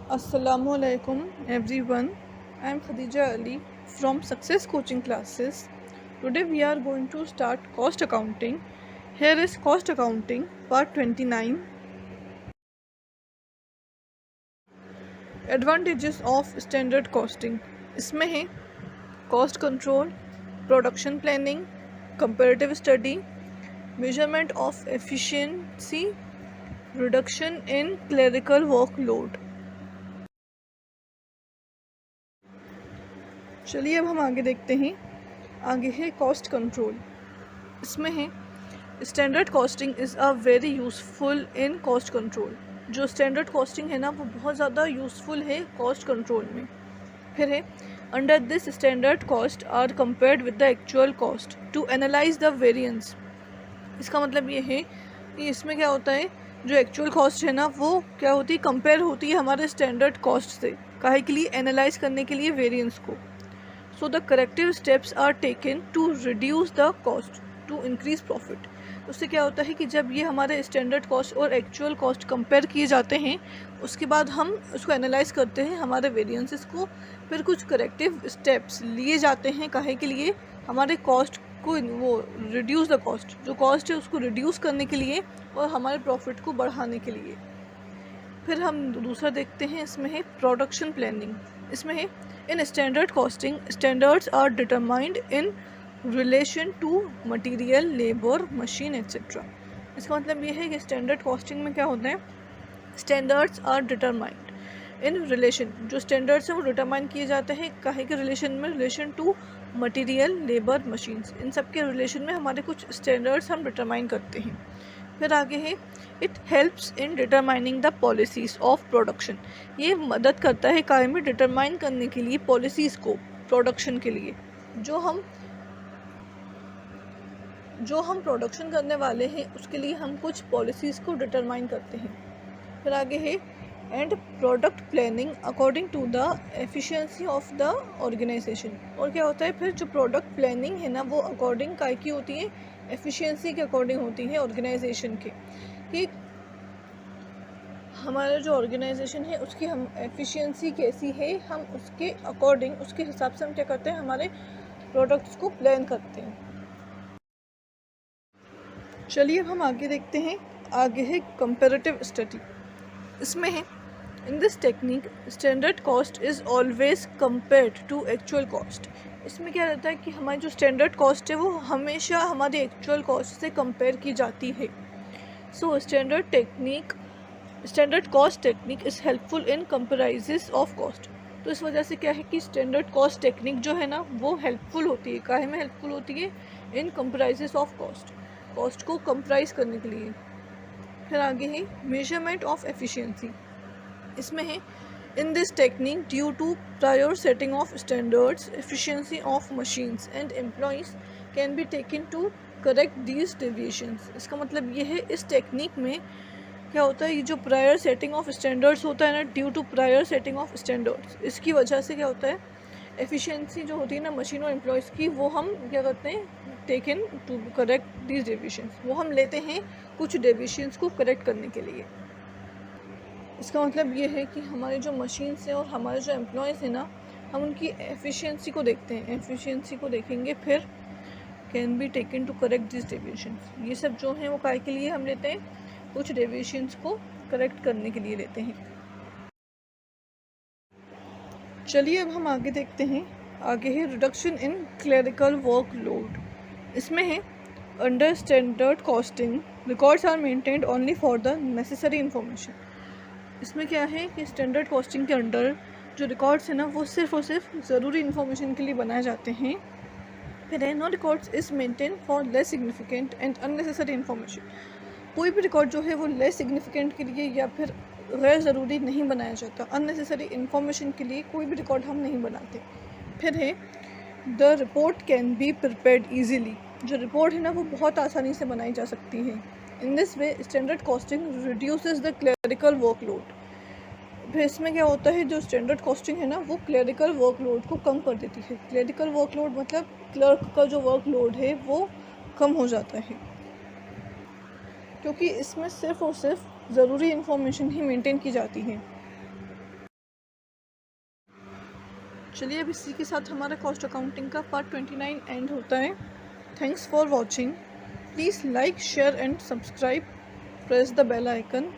Assalamualaikum everyone. I am Khadija Ali from Success Coaching Classes. Today we are going to start cost accounting. Here is cost accounting part 29. Advantages of standard costing. इसमें है cost control, production planning, comparative study, measurement of efficiency, reduction in clerical workload. चलिए अब हम आगे देखते हैं। आगे है कॉस्ट कंट्रोल। इसमें है standard costing is a very useful in cost control. जो स्टैंडर्ड कॉस्टिंग है ना वो बहुत ज़्यादा यूज़फुल है कॉस्ट कंट्रोल में। फिर है under this standard cost are compared with the actual cost to analyse the variance. इसका मतलब ये है कि इसमें क्या होता है, जो एक्चुअल कॉस्ट है ना वो क्या होती है, कंपेयर होती है हमारे स्टैंडर्ड कॉस्ट से। काहे के लिए? एनालाइज करने के लिए वेरिएंस को। So the corrective steps are taken to reduce the cost to increase profit। उससे क्या होता है कि जब ये हमारे स्टैंडर्ड कॉस्ट और एक्चुअल कॉस्ट कंपेयर किए जाते हैं उसके बाद हम उसको एनालाइज करते हैं हमारे वेरिएंसेस को, फिर कुछ करेक्टिव स्टेप्स लिए जाते हैं। काहे के लिए? हमारे कॉस्ट को वो रिड्यूस द कॉस्ट, जो कॉस्ट है उसको रिड्यूस करने के लिए और हमारे प्रॉफिट को बढ़ाने के लिए। फिर हम दूसरा देखते हैं, इसमें है प्रोडक्शन प्लानिंग। इसमें है in standard costing standards are determined in relation to material, labour, machine etcetera. इसका मतलब ये है कि स्टैंडर्ड कॉस्टिंग में क्या होता है, standards are determined in relation. जो स्टैंडर्ड्स हैं वो डिटरमाइन किए जाते हैं काहे के रिलेशन में? Relation to material, labour, machines. इन सब के रिलेशन में हमारे कुछ स्टैंडर्ड्स हम डिटरमाइन करते हैं। फिर आगे है it helps in determining the policies of production. ये मदद करता है कार्य में डिटरमाइन करने के लिए पॉलिसीज़ को प्रोडक्शन के लिए। जो हम प्रोडक्शन करने वाले हैं उसके लिए हम कुछ पॉलिसीज़ को डिटरमाइन करते हैं। फिर आगे है and product planning according to the efficiency of the organisation. और क्या होता है फिर, जो प्रोडक्ट प्लानिंग है ना वो अकॉर्डिंग काय की होती है, एफिशिएंसी के अकॉर्डिंग होती है ऑर्गेनाइजेशन के, कि हमारा जो ऑर्गेनाइजेशन है उसकी हम एफिशिएंसी कैसी है, हम उसके अकॉर्डिंग उसके हिसाब से हम क्या करते हैं, हमारे प्रोडक्ट्स को प्लान करते हैं। चलिए अब हम आगे देखते हैं। आगे है कंपैरेटिव स्टडी। इसमें है in this technique standard cost is always compared to actual cost. इसमें क्या रहता है कि हमारी जो स्टैंडर्ड कॉस्ट है वो हमेशा हमारी एक्चुअल कॉस्ट से कंपेयर की जाती है। So standard cost technique is helpful in comparisons of cost. तो इस वजह से क्या है कि स्टैंडर्ड कॉस्ट टेक्निक जो है ना वो हेल्पफुल होती है। काहे में हेल्पफुल होती है? इन कंपेराइजेस ऑफ कॉस्ट को कंपेराइज करने के लिए। फिर आगे है मेजरमेंट ऑफ एफिशिएंसी। इसमें है in this technique due to prior setting of standards efficiency of machines and employees can be taken to correct these deviations. इसका मतलब ये है इस टेक्निक में क्या होता है, ये जो प्रायर सेटिंग ऑफ स्टैंडर्ड्स होता है ना, due to prior setting of standards, इसकी वजह से क्या होता है, एफिशिएंसी जो होती है ना मशीन और एम्प्लॉयज़ की, वो हम क्या करते हैं, taken to correct these deviations. वो हम लेते हैं कुछ डेविएशंस को करेक्ट करने के लिए। इसका मतलब ये है कि हमारे जो मशीन्स हैं और हमारे जो एम्प्लॉयज़ हैं ना, हम उनकी एफिशिएंसी को देखते हैं। एफिशिएंसी को देखेंगे फिर can be taken to correct this deviations. ये सब जो हैं वो काय के लिए हम लेते हैं, कुछ डेविएशंस को करेक्ट करने के लिए लेते हैं। चलिए अब हम आगे देखते हैं। आगे है रिडक्शन इन क्लरिकल वर्कलोड। इसमें है under standard costing records are maintained only for the necessary information. इसमें क्या है कि स्टैंडर्ड कॉस्टिंग के अंडर जो रिकॉर्ड्स हैं ना वो सिर्फ और सिर्फ ज़रूरी इन्फॉर्मेशन के लिए बनाए जाते हैं। फिर है no records is maintain for less significant and unnecessary information. कोई भी रिकॉर्ड जो है वो लेस सिग्निफिकेंट के लिए या फिर गैर ज़रूरी नहीं बनाया जाता। अननेसेसरी इन्फॉर्मेशन के लिए कोई भी रिकॉर्ड हम नहीं बनाते। फिर है the report can be prepared easily. जो रिपोर्ट है ना वो बहुत आसानी से बनाई जा सकती है। In this way standard costing reduces the clerical workload. फिर इसमें क्या होता है, जो स्टैंडर्ड कॉस्टिंग है ना वो क्लरिकल वर्कलोड को कम कर देती है। क्लरिकल वर्कलोड मतलब क्लर्क का जो वर्कलोड है वो कम हो जाता है, क्योंकि इसमें सिर्फ और सिर्फ ज़रूरी इन्फॉर्मेशन ही मेंटेन की जाती है। चलिए अब इसी के साथ हमारा कॉस्ट अकाउंटिंग का पार्ट 29 एंड होता है। Thanks for watching. Please like, share and subscribe. Press the bell icon.